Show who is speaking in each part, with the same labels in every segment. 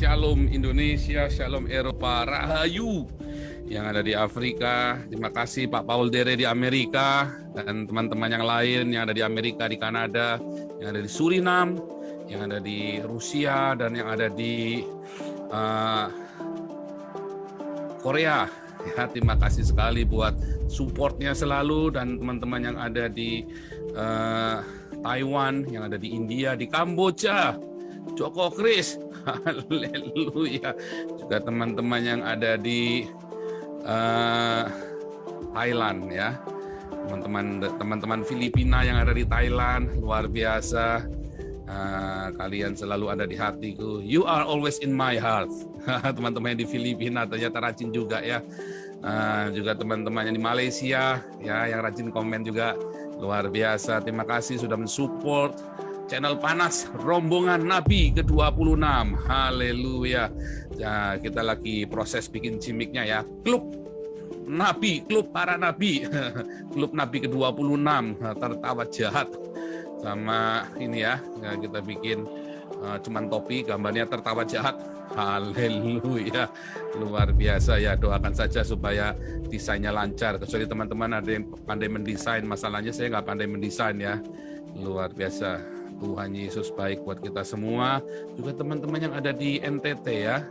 Speaker 1: Shalom Indonesia, Shalom Eropa, Rahayu yang ada di Afrika. Terima kasih Pak Paul Dere di Amerika dan teman-teman yang lain yang ada di Amerika, di Kanada, yang ada di Suriname, yang ada di Rusia, dan yang ada di Korea. Ya, terima kasih sekali buat supportnya selalu, dan teman-teman yang ada di Taiwan, yang ada di India, di Kamboja, Joko Kris, haleluya. Juga teman-teman yang ada di Thailand, ya. Teman-teman Filipina yang ada di Thailand, luar biasa. Kalian selalu ada di hatiku. You are always in my heart. Teman-teman yang di Filipina ternyata rajin juga, ya. Juga teman-teman yang di Malaysia, ya, yang rajin komen juga, luar biasa. Terima kasih sudah mensupport channel Panas Rombongan Nabi ke-26. Haleluya. Ya, kita lagi proses bikin cimiknya, ya. Klub Nabi, klub para nabi. Klub Nabi ke-26, tertawa jahat. Sama ini, ya, kita bikin cuman topi, gambarnya tertawa jahat. Haleluya, luar biasa, ya. Doakan saja supaya desainnya lancar. Kecuali teman-teman ada yang pandai mendesain, masalahnya saya nggak pandai mendesain, ya. Luar biasa. Tuhan Yesus baik buat kita semua. Juga teman-teman yang ada di NTT, ya,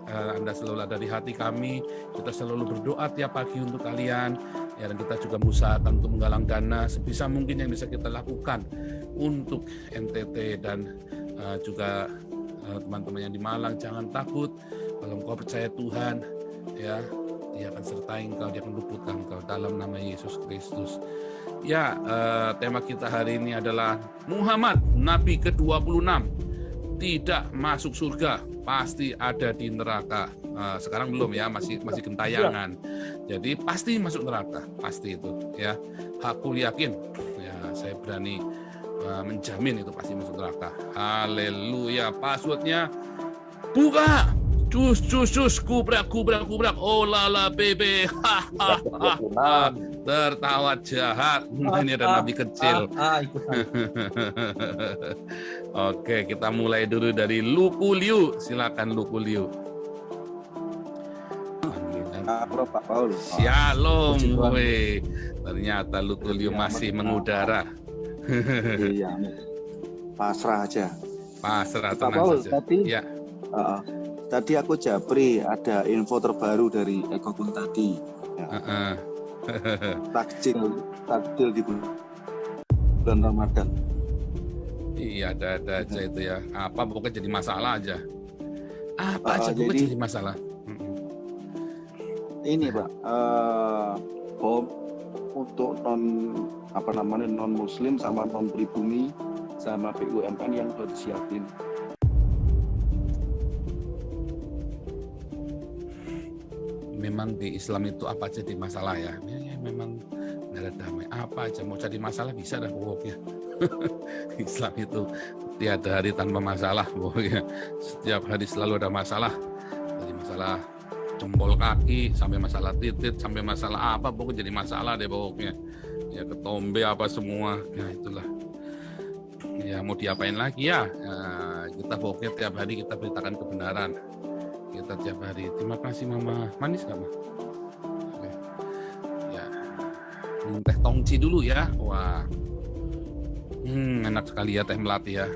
Speaker 1: Anda selalu ada di hati kami. Kita selalu berdoa tiap pagi untuk kalian, ya, dan kita juga mengusahakan untuk menggalang dana sebisa mungkin yang bisa kita lakukan untuk NTT. Dan juga teman-teman yang di Malang, jangan takut. Kalau engkau percaya Tuhan, ya, Dia akan sertai engkau, Dia akan luputkan engkau dalam nama Yesus Kristus. Ya, tema kita hari ini adalah Muhammad, Nabi ke-26, tidak masuk surga, pasti ada di neraka. Sekarang belum, ya, masih gentayangan. Jadi pasti masuk neraka, pasti itu, ya. Aku yakin, ya, saya berani menjamin itu pasti masuk neraka. Haleluya. Passwordnya buka. Cus, kubrak, oh lala bebe, tertawa jahat. Ini ada nabi kecil. Oke, kita mulai dulu dari Luku Liu. Silakan Luku Liu.
Speaker 2: Pak Paul.
Speaker 1: Shalom, we. Ternyata Luku Liu masih mengudara.
Speaker 2: Iya, pasrah aja.
Speaker 1: Pasrah,
Speaker 2: Pak
Speaker 1: tenang
Speaker 2: Paul,
Speaker 1: saja. Ya.
Speaker 2: Tadi aku japri ada info terbaru dari Ekokun tadi. Ya. Takjil di bulan Ramadan.
Speaker 1: Iya, ada aja itu, ya. Apa pokoknya jadi masalah aja. Apa aja pokoknya jadi masalah.
Speaker 2: Ini, Pak, bom untuk non Muslim sama non pribumi sama BUMN yang udah disiapin.
Speaker 1: Memang di Islam itu apa aja di masalah, ya. Memang nggak ada damai. Apa aja mau jadi masalah bisa dah pokoknya. Islam itu tiada hari tanpa masalah pokoknya. Setiap hari selalu ada masalah. Dari masalah jempol kaki sampai masalah titit sampai masalah apa pokoknya jadi masalah deh pokoknya. Ya, ketombe apa semua. Ya, itulah. Ya, mau diapain lagi, ya. Kita pokoknya tiap hari kita beritakan kebenaran. Kita tiap hari. Terima kasih Mama. Manis nggak, Ma? Oke. Ya. Teh tongci dulu, ya. Wah. Enak sekali, ya, teh melati, ya.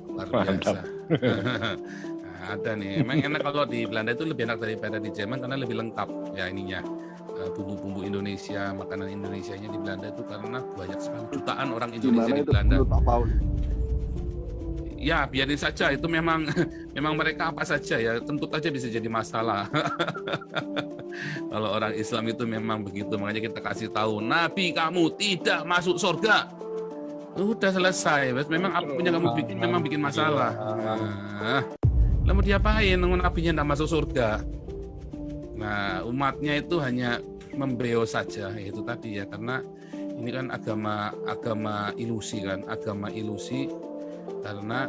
Speaker 1: Luar biasa. Ada nih. Emang enak kalau di Belanda itu lebih enak daripada di Jerman karena lebih lengkap, ya, ininya. Bumbu-bumbu Indonesia, makanan Indonesianya di Belanda itu karena banyak sekali jutaan orang Indonesia di Belanda.
Speaker 2: Pak Paul?
Speaker 1: Ya, biarin saja, itu memang mereka apa saja, ya, kentut aja bisa jadi masalah. Kalau orang Islam itu memang begitu, makanya kita kasih tahu, Nabi kamu tidak masuk surga. Udah selesai, memang apa punya kamu bikin memang bikin masalah. Lah mau diapain nabinya tidak masuk surga? Nah, umatnya itu hanya membeo saja, itu tadi, ya, karena ini kan agama ilusi, kan, agama ilusi. Karena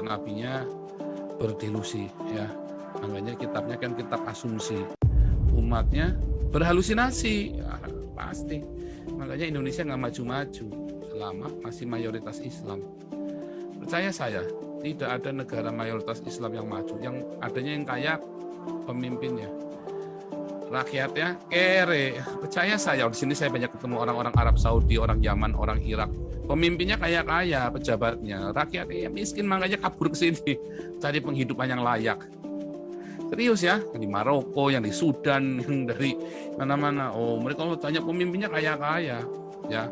Speaker 1: nabinya berdelusi, ya, makanya kitabnya kan kitab asumsi, umatnya berhalusinasi, ya, pasti. Makanya Indonesia nggak maju-maju selama masih mayoritas Islam. Percaya saya, tidak ada negara mayoritas Islam yang maju. Yang adanya yang kaya pemimpinnya. Rakyatnya kere. Percaya saya, di sini saya banyak ketemu orang-orang Arab Saudi, orang Yaman, orang Irak. Pemimpinnya kaya-kaya, pejabatnya. Rakyatnya miskin, makanya kabur ke sini cari penghidupan yang layak. Serius ya, yang di Maroko, yang di Sudan, yang dari mana-mana. Oh, mereka kalau tanya pemimpinnya kaya-kaya, ya.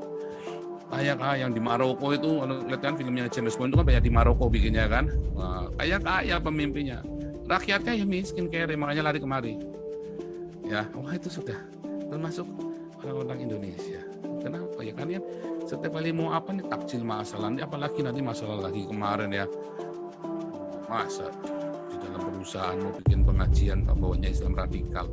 Speaker 1: Kaya-kaya yang di Maroko itu, kalau lihat kan filmnya James Bond itu kan banyak di Maroko bikinnya kan. Nah, kaya-kaya pemimpinnya. Rakyatnya ya miskin kere, makanya lari kemari. Ya, wah itu sudah termasuk orang-orang Indonesia. Kenapa ya? Kan ya setiap kali mau apa nih takjil masalah, apalagi nanti masalah lagi kemarin ya. Masa di dalam perusahaan mau bikin pengajian bawanya Islam radikal.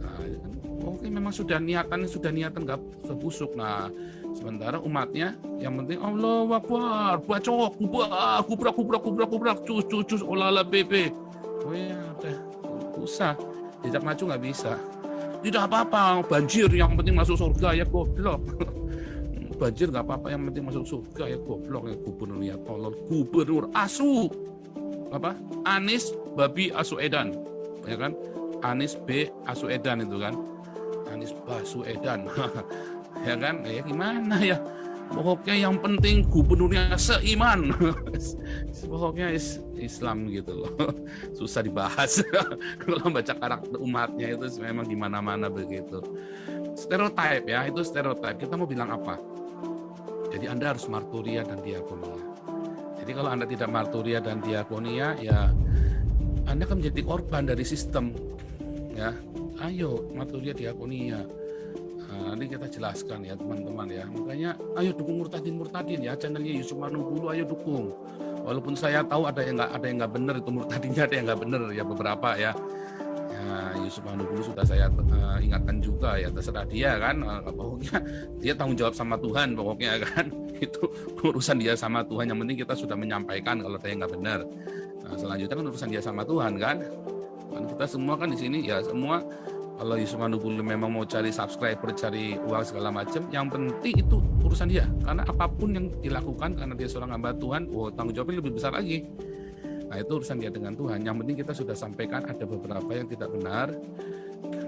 Speaker 1: Nah, kan, oke memang sudah niatan nggak busuk. Nah, sementara umatnya yang penting Allahu Akbar, bacok, kubrak, cus, olala bebe. Oh ya, udah usah. Tidak maju nggak bisa. Tidak apa-apa, banjir yang penting masuk surga ya goblok. Banjir nggak apa-apa yang penting masuk surga ya goblok. Ya gubernurnya tolol, gubernur asu. Apa? Anies Babi Asuedan. Ya kan? Anies B Asuedan itu kan. Anies Basuedan. Ya kan? Ya gimana ya? Pokoknya yang penting gubernurnya seiman. Pokoknya Islam gitu loh. Susah dibahas. Kalau baca karakter umatnya itu memang di mana-mana begitu. Stereotip ya, itu stereotip. Kita mau bilang apa? Jadi Anda harus marturia dan diakonia. Jadi kalau Anda tidak marturia dan diakonia, ya Anda akan menjadi korban dari sistem. Ya, ayo marturia diakonia. Nanti kita jelaskan ya teman-teman ya. Makanya ayo dukung murtadin ya, channelnya Yusuf Manubulu, ayo dukung. Walaupun saya tahu ada yang nggak benar itu murtadinnya, ada yang nggak benar ya beberapa ya. Ya Yusuf Manubulu sudah saya ingatkan juga ya, terserah dia kan. Pokoknya dia tanggung jawab sama Tuhan pokoknya kan. Itu urusan dia sama Tuhan. Yang penting kita sudah menyampaikan kalau ada yang nggak benar. Nah, selanjutnya kan urusan dia sama Tuhan kan. Kan kita semua kan di sini ya semua. Kalau Yusuf Manubulu memang mau cari subscriber, cari uang segala macam, yang penting itu urusan dia. Karena apapun yang dilakukan karena dia seorang hamba Tuhan, tanggung jawabnya lebih besar lagi. Nah itu urusan dia dengan Tuhan. Yang penting kita sudah sampaikan ada beberapa yang tidak benar.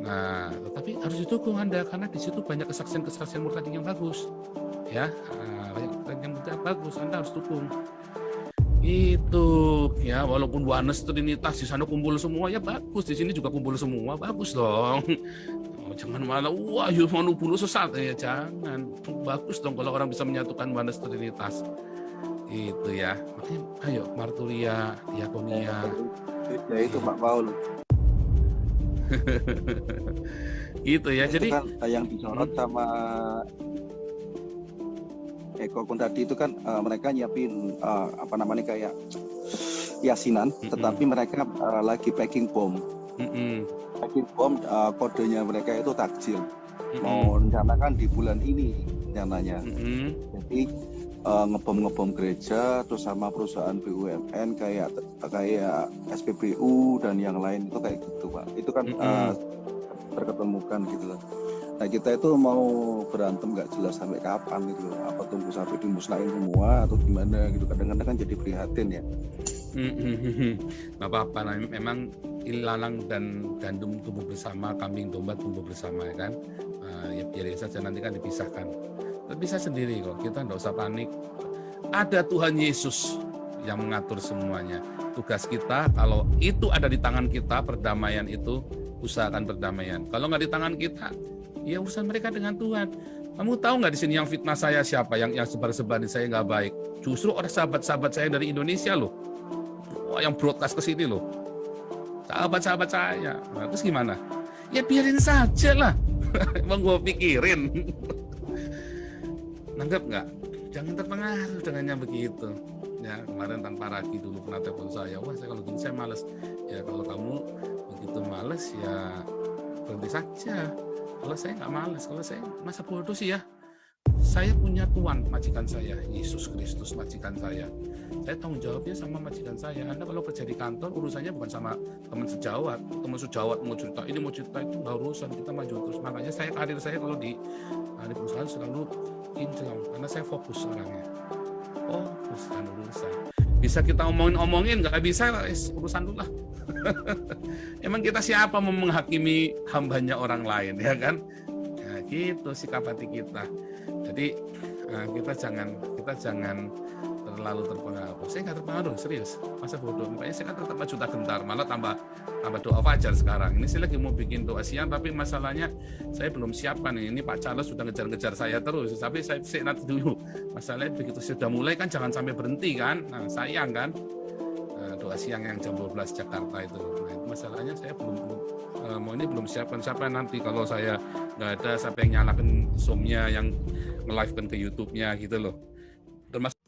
Speaker 1: Nah tetapi harus didukung Anda karena di situ banyak kesaksian murtadin yang bagus. Ya, banyak kesaksian yang bagus. Anda harus dukung. Itu ya walaupun Oneness Trinitas di sana kumpul semua ya bagus, di sini juga kumpul semua bagus dong. Jangan malah wah Yusuf Manubulu sesat ya, jangan. Bagus dong kalau orang bisa menyatukan Oneness Trinitas. Itu ya. Makanya ayo marturia, diakonia.
Speaker 2: Ya itu Pak Paul.
Speaker 1: Gitu ya.
Speaker 2: Itu
Speaker 1: Jadi
Speaker 2: kan yang disorot sama Eko tadi itu kan mereka nyiapin kayak yasinan, tetapi mereka lagi packing bom. Packing bom, kodenya mereka itu takjil. Mau rencanakan di bulan ini rencananya. Jadi ngebom gereja, terus sama perusahaan BUMN kayak SPBU dan yang lain itu kayak gitu Pak. Itu kan terketemukan gitu loh. Nah kita itu mau berantem nggak jelas sampai kapan gitu, apa tunggu sampai dimusnahin semua atau gimana gitu, kadang-kadang kan jadi prihatin ya.
Speaker 1: Nggak apa-apa, memang ilalang dan gandum tumbuh bersama, kambing domba tumbuh bersama ya kan. Ya biarin saja nanti kan dipisahkan. Bisa sendiri kok, kita nggak usah panik. Ada Tuhan Yesus yang mengatur semuanya. Tugas kita kalau itu ada di tangan kita, perdamaian itu usahakan perdamaian. Kalau nggak di tangan kita, ya urusan mereka dengan Tuhan. Kamu tahu nggak di sini yang fitnah saya siapa? Yang sebar-sebarin saya nggak baik. Justru orang sahabat-sahabat saya dari Indonesia loh. Wah, yang broadcast ke sini loh. Sahabat-sahabat saya. Nah, terus gimana? Ya biarin saja lah. Emang gue pikirin. Nanggap nggak? Jangan terpengaruh dengan yang begitu. Ya kemarin tanpa Raki dulu pernah telepon saya. Wah saya kalau gini saya males. Ya kalau kamu begitu males ya berhenti saja. Kalau saya nggak malas, kalau saya masa bodoh sih ya. Saya punya Tuhan, majikan saya, Yesus Kristus majikan saya. Saya tanggung jawabnya sama majikan saya. Anda kalau kerja di kantor, urusannya bukan sama teman sejawat. Teman sejawat mau cerita ini, mau cerita itu, nggak urusan. Kita maju terus. Makanya karir saya kalau di perusahaan selalu kinclong, karena saya fokus orangnya. Fokus dan urusan. Bisa kita omongin, nggak bisa, urusan lu lah. Emang kita siapa mau menghakimi hambanya orang lain, ya kan? Nah, gitu sikap hati kita. Jadi kita jangan terlalu terpengaruh. Saya nggak terpengaruh, serius. Masa bodoh? Makanya saya kan tetap maju tak gentar, malah tambah doa fajar sekarang. Ini saya lagi mau bikin doa siang, tapi masalahnya saya belum siapkan. Ini Pak Charles sudah ngejar-ngejar saya terus, tapi saya nanti dulu. Masalahnya begitu sudah mulai kan jangan sampai berhenti kan. Nah, sayang kan. Doa siang yang jam 12 Jakarta itu. Nah, itu masalahnya saya belum siapkan. Siapa nanti kalau saya nggak ada, siapa yang nyalakan Zoom-nya, yang nge-live-kan ke YouTube-nya gitu loh. Termasuk